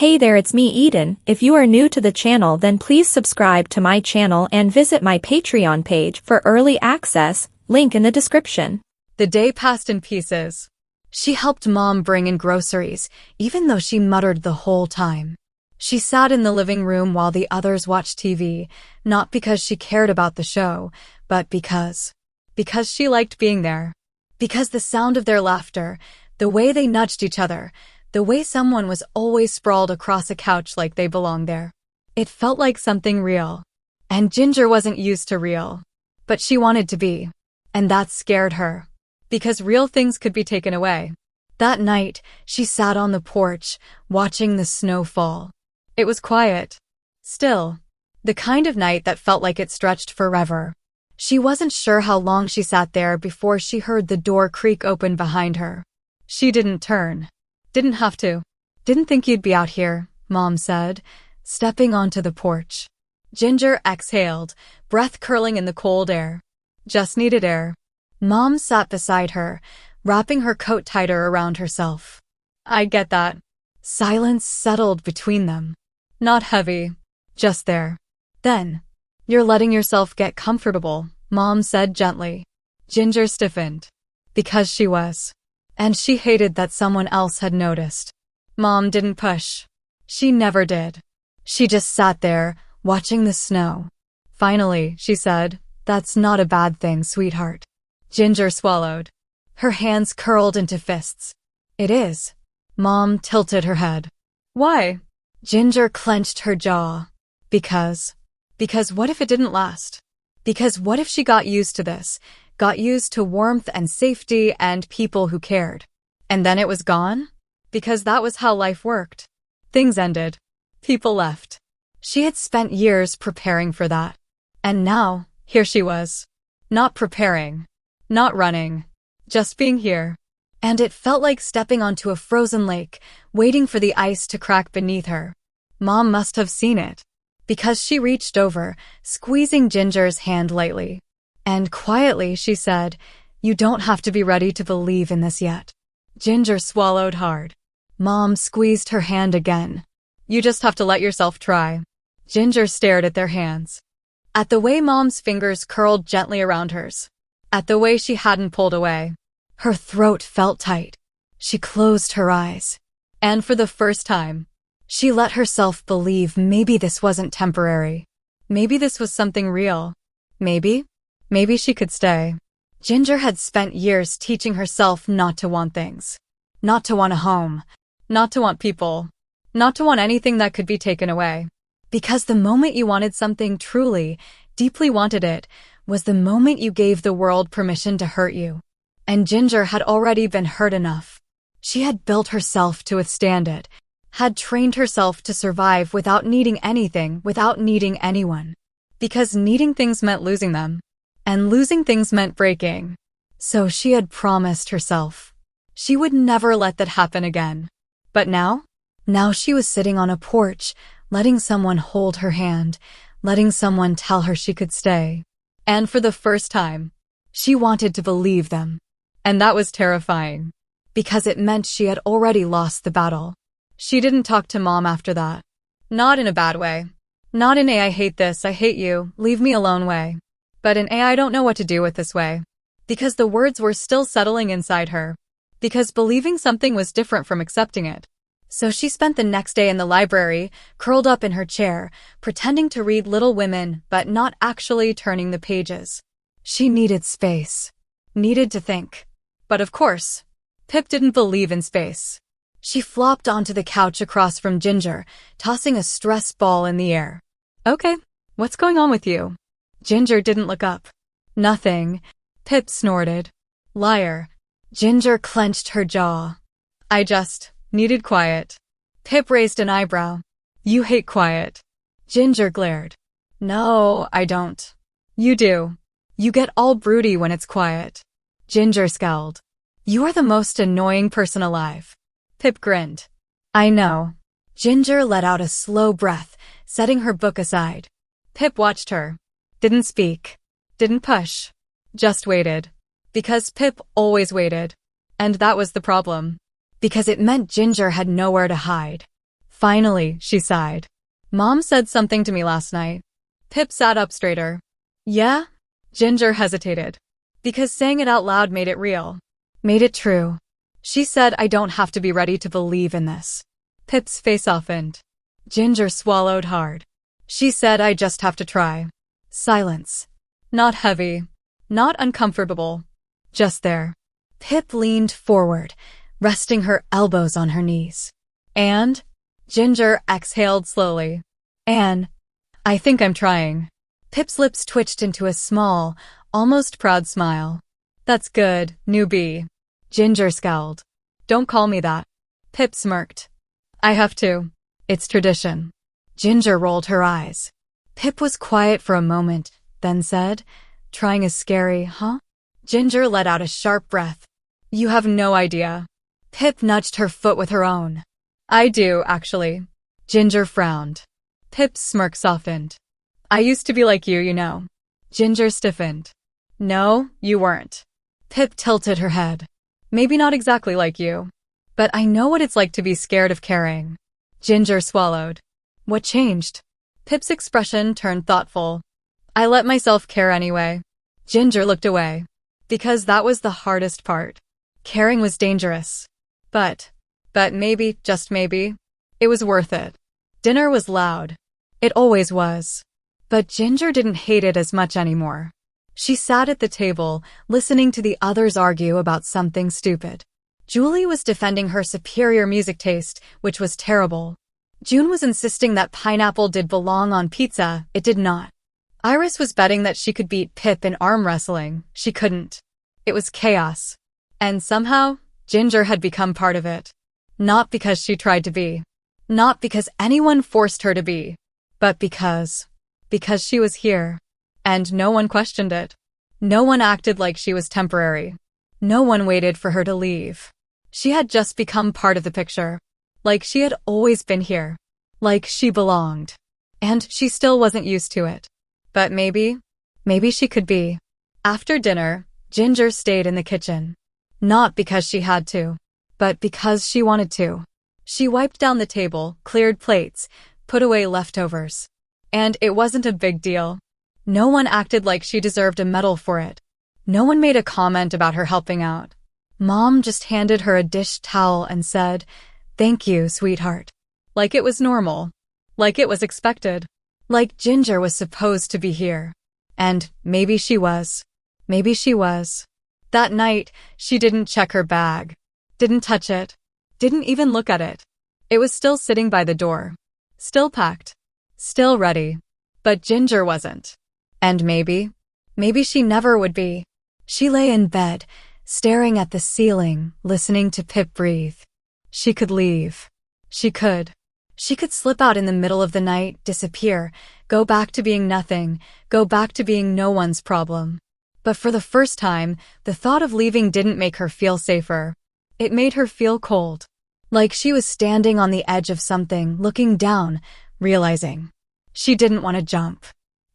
Hey there, it's me Eden. If you are new to the channel, then please subscribe to my channel and visit my Patreon page for early access, link in the description. The day passed in pieces. She helped Mom bring in groceries, even though she muttered the whole time. She sat in the living room while the others watched TV, not because she cared about the show, but because she liked being there. Because the sound of their laughter, the way they nudged each other, the way someone was always sprawled across a couch like they belonged there. It felt like something real. And Ginger wasn't used to real. But she wanted to be. And that scared her. Because real things could be taken away. That night, she sat on the porch, watching the snow fall. It was quiet. Still. The kind of night that felt like it stretched forever. She wasn't sure how long she sat there before she heard the door creak open behind her. She didn't turn. Didn't have to. Didn't think you'd be out here, Mom said, stepping onto the porch. Ginger exhaled, breath curling in the cold air. Just needed air. Mom sat beside her, wrapping her coat tighter around herself. I get that. Silence settled between them. Not heavy. Just there. Then, you're letting yourself get comfortable, Mom said gently. Ginger stiffened. Because she was. And she hated that someone else had noticed. Mom didn't push. She never did. She just sat there, watching the snow. Finally, she said, "That's not a bad thing, sweetheart." Ginger swallowed. Her hands curled into fists. "It is." Mom tilted her head. "Why?" Ginger clenched her jaw. Because what if it didn't last? Because what if she got used to this? Got used to warmth and safety and people who cared. And then it was gone? Because that was how life worked. Things ended. People left. She had spent years preparing for that. And now, here she was. Not preparing. Not running. Just being here. And it felt like stepping onto a frozen lake, waiting for the ice to crack beneath her. Mom must have seen it. Because she reached over, squeezing Ginger's hand lightly. And quietly she said, "You don't have to be ready to believe in this yet." Ginger swallowed hard. Mom squeezed her hand again. "You just have to let yourself try." Ginger stared at their hands. At the way Mom's fingers curled gently around hers. At the way she hadn't pulled away. Her throat felt tight. She closed her eyes. And for the first time, she let herself believe maybe this wasn't temporary. Maybe this was something real. Maybe she could stay. Ginger had spent years teaching herself not to want things. Not to want a home. Not to want people. Not to want anything that could be taken away. Because the moment you wanted something truly, deeply wanted it, was the moment you gave the world permission to hurt you. And Ginger had already been hurt enough. She had built herself to withstand it. Had trained herself to survive without needing anything, without needing anyone. Because needing things meant losing them. And losing things meant breaking. So she had promised herself. She would never let that happen again. But now? Now she was sitting on a porch, letting someone hold her hand, letting someone tell her she could stay. And for the first time, she wanted to believe them. And that was terrifying. Because it meant she had already lost the battle. She didn't talk to Mom after that. Not in a bad way. Not in a "I hate this, I hate you, leave me alone" way. But in a "I don't know what to do with this" way. Because the words were still settling inside her. Because believing something was different from accepting it. So she spent the next day in the library, curled up in her chair, pretending to read Little Women, but not actually turning the pages. She needed space. Needed to think. But of course, Pip didn't believe in space. She flopped onto the couch across from Ginger, tossing a stress ball in the air. "Okay, what's going on with you?" Ginger didn't look up. "Nothing," Pip snorted. "Liar." Ginger clenched her jaw. "I just needed quiet." Pip raised an eyebrow. "You hate quiet." Ginger glared. "No, I don't." "You do. You get all broody when it's quiet." Ginger scowled. "You are the most annoying person alive." Pip grinned. "I know." Ginger let out a slow breath, setting her book aside. Pip watched her. Didn't speak. Didn't push. Just waited. Because Pip always waited. And that was the problem. Because it meant Ginger had nowhere to hide. Finally, she sighed. Mom said something to me last night. Pip sat up straighter. Yeah? Ginger hesitated. Because saying it out loud made it real. Made it true. She said I don't have to be ready to believe in this. Pip's face softened. Ginger swallowed hard. She said I just have to try. Silence. Not heavy. Not uncomfortable. Just there. Pip leaned forward, resting her elbows on her knees. And? Ginger exhaled slowly. Anne, I think I'm trying. Pip's lips twitched into a small, almost proud smile. That's good, newbie. Ginger scowled. Don't call me that. Pip smirked. I have to. It's tradition. Ginger rolled her eyes. Pip was quiet for a moment, then said, trying is scary, huh? Ginger let out a sharp breath. You have no idea. Pip nudged her foot with her own. I do, actually. Ginger frowned. Pip's smirk softened. I used to be like you know. Ginger stiffened. No, you weren't. Pip tilted her head. Maybe not exactly like you. But I know what it's like to be scared of caring. Ginger swallowed. What changed? Pip's expression turned thoughtful. I let myself care anyway. Ginger looked away. Because that was the hardest part. Caring was dangerous. But maybe, just maybe, it was worth it. Dinner was loud. It always was. But Ginger didn't hate it as much anymore. She sat at the table, listening to the others argue about something stupid. Julie was defending her superior music taste, which was terrible. June was insisting that pineapple did belong on pizza, it did not. Iris was betting that she could beat Pip in arm wrestling, she couldn't. It was chaos. And somehow, Ginger had become part of it. Not because she tried to be. Not because anyone forced her to be. But because she was here. And no one questioned it. No one acted like she was temporary. No one waited for her to leave. She had just become part of the picture. Like she had always been here. Like she belonged. And she still wasn't used to it. But maybe she could be. After dinner, Ginger stayed in the kitchen. Not because she had to, but because she wanted to. She wiped down the table, cleared plates, put away leftovers. And it wasn't a big deal. No one acted like she deserved a medal for it. No one made a comment about her helping out. Mom just handed her a dish towel and said, "Thank you, sweetheart." Like it was normal. Like it was expected. Like Ginger was supposed to be here. And maybe she was. Maybe she was. That night, she didn't check her bag. Didn't touch it. Didn't even look at it. It was still sitting by the door. Still packed. Still ready. But Ginger wasn't. And maybe she never would be. She lay in bed, staring at the ceiling, listening to Pip breathe. She could leave. She could. She could slip out in the middle of the night, disappear, go back to being nothing, go back to being no one's problem. But for the first time, the thought of leaving didn't make her feel safer. It made her feel cold. Like she was standing on the edge of something, looking down, realizing. She didn't want to jump.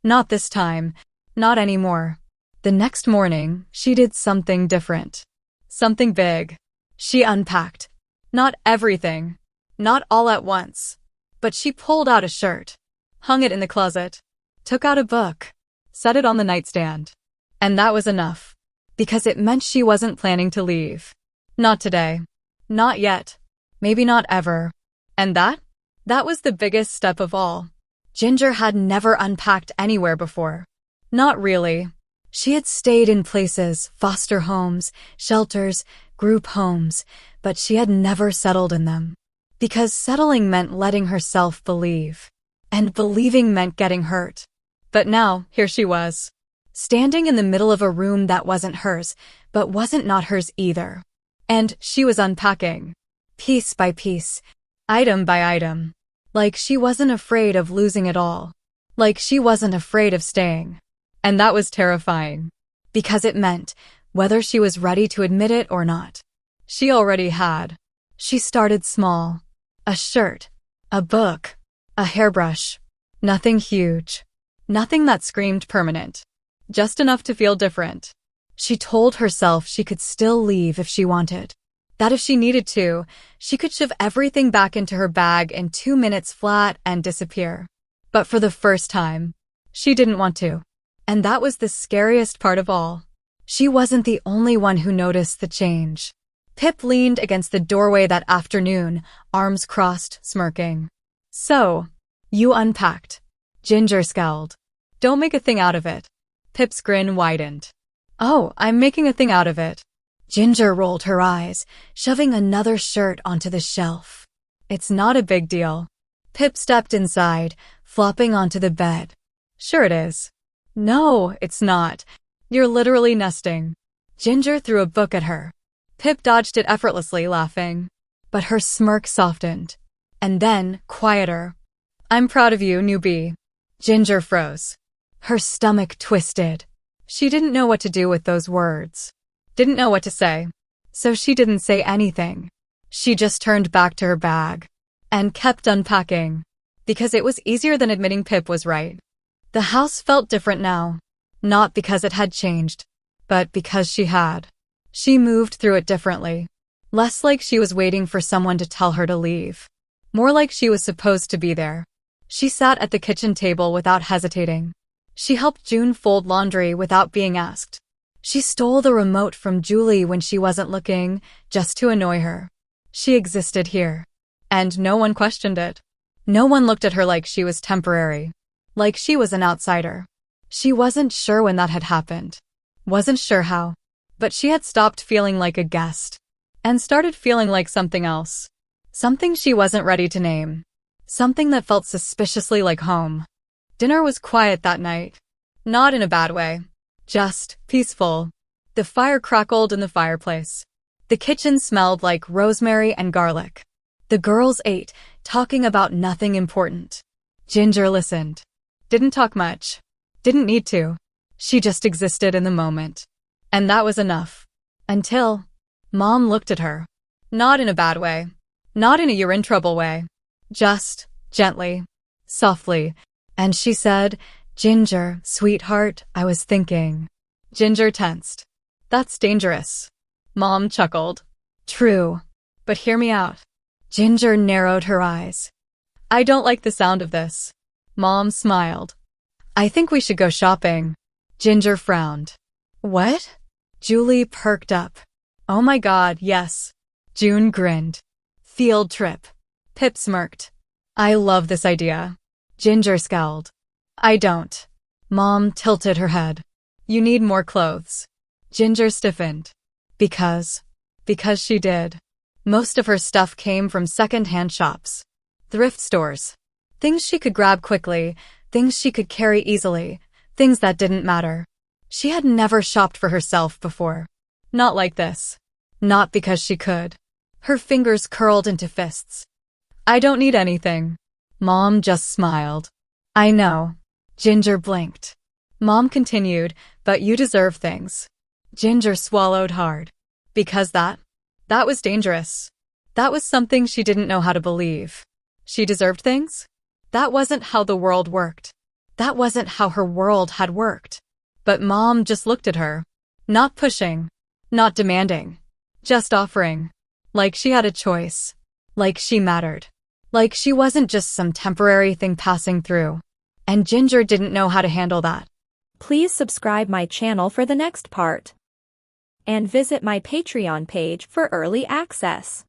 Not this time. Not anymore. The next morning, she did something different. Something big. She unpacked. Not everything. Not all at once. But she pulled out a shirt. Hung it in the closet. Took out a book. Set it on the nightstand. And that was enough. Because it meant she wasn't planning to leave. Not today. Not yet. Maybe not ever. And that was the biggest step of all. Ginger had never unpacked anywhere before. Not really. She had stayed in places, foster homes, shelters, group homes, but she had never settled in them. Because settling meant letting herself believe. And believing meant getting hurt. But now, here she was. Standing in the middle of a room that wasn't hers, but wasn't not hers either. And she was unpacking. Piece by piece. Item by item. Like she wasn't afraid of losing it all. Like she wasn't afraid of staying. And that was terrifying. Because it meant, whether she was ready to admit it or not. She already had. She started small. A shirt. A book. A hairbrush. Nothing huge. Nothing that screamed permanent. Just enough to feel different. She told herself she could still leave if she wanted. That if she needed to, she could shove everything back into her bag in 2 minutes flat and disappear. But for the first time, she didn't want to. And that was the scariest part of all. She wasn't the only one who noticed the change. Pip leaned against the doorway that afternoon, arms crossed, smirking. "So, you unpacked." Ginger scowled. "Don't make a thing out of it." Pip's grin widened. "Oh, I'm making a thing out of it." Ginger rolled her eyes, shoving another shirt onto the shelf. "It's not a big deal." Pip stepped inside, flopping onto the bed. "Sure it is." "No, it's not. You're literally nesting." Ginger threw a book at her. Pip dodged it effortlessly, laughing. But her smirk softened. And then, quieter. "I'm proud of you, newbie." Ginger froze. Her stomach twisted. She didn't know what to do with those words. Didn't know what to say. So she didn't say anything. She just turned back to her bag. And kept unpacking. Because it was easier than admitting Pip was right. The house felt different now. Not because it had changed, but because she had. She moved through it differently. Less like she was waiting for someone to tell her to leave. More like she was supposed to be there. She sat at the kitchen table without hesitating. She helped June fold laundry without being asked. She stole the remote from Julie when she wasn't looking, just to annoy her. She existed here. And no one questioned it. No one looked at her like she was temporary. Like she was an outsider. She wasn't sure when that had happened. Wasn't sure how. But she had stopped feeling like a guest. And started feeling like something else. Something she wasn't ready to name. Something that felt suspiciously like home. Dinner was quiet that night. Not in a bad way. Just peaceful. The fire crackled in the fireplace. The kitchen smelled like rosemary and garlic. The girls ate, talking about nothing important. Ginger listened. Didn't talk much. Didn't need to. She just existed in the moment. And that was enough. Until Mom looked at her. Not in a bad way. Not in a you're in trouble way. Just gently. Softly. And she said, "Ginger, sweetheart, I was thinking." Ginger tensed. "That's dangerous." Mom chuckled. "True. But hear me out." Ginger narrowed her eyes. "I don't like the sound of this." Mom smiled. "I think we should go shopping." Ginger frowned. "What?" Julie perked up. "Oh my God, yes." June grinned. "Field trip." Pip smirked. "I love this idea." Ginger scowled. "I don't." Mom tilted her head. "You need more clothes." Ginger stiffened. Because she did. Most of her stuff came from second-hand shops. Thrift stores. Things she could grab quickly, things she could carry easily, things that didn't matter. She had never shopped for herself before. Not like this. Not because she could. Her fingers curled into fists. "I don't need anything." Mom just smiled. "I know." Ginger blinked. Mom continued, "But you deserve things." Ginger swallowed hard. Because that was dangerous. That was something she didn't know how to believe. She deserved things? That wasn't how the world worked. That wasn't how her world had worked. But Mom just looked at her. Not pushing. Not demanding. Just offering. Like she had a choice. Like she mattered. Like she wasn't just some temporary thing passing through. And Ginger didn't know how to handle that. Please subscribe my channel for the next part. And visit my Patreon page for early access.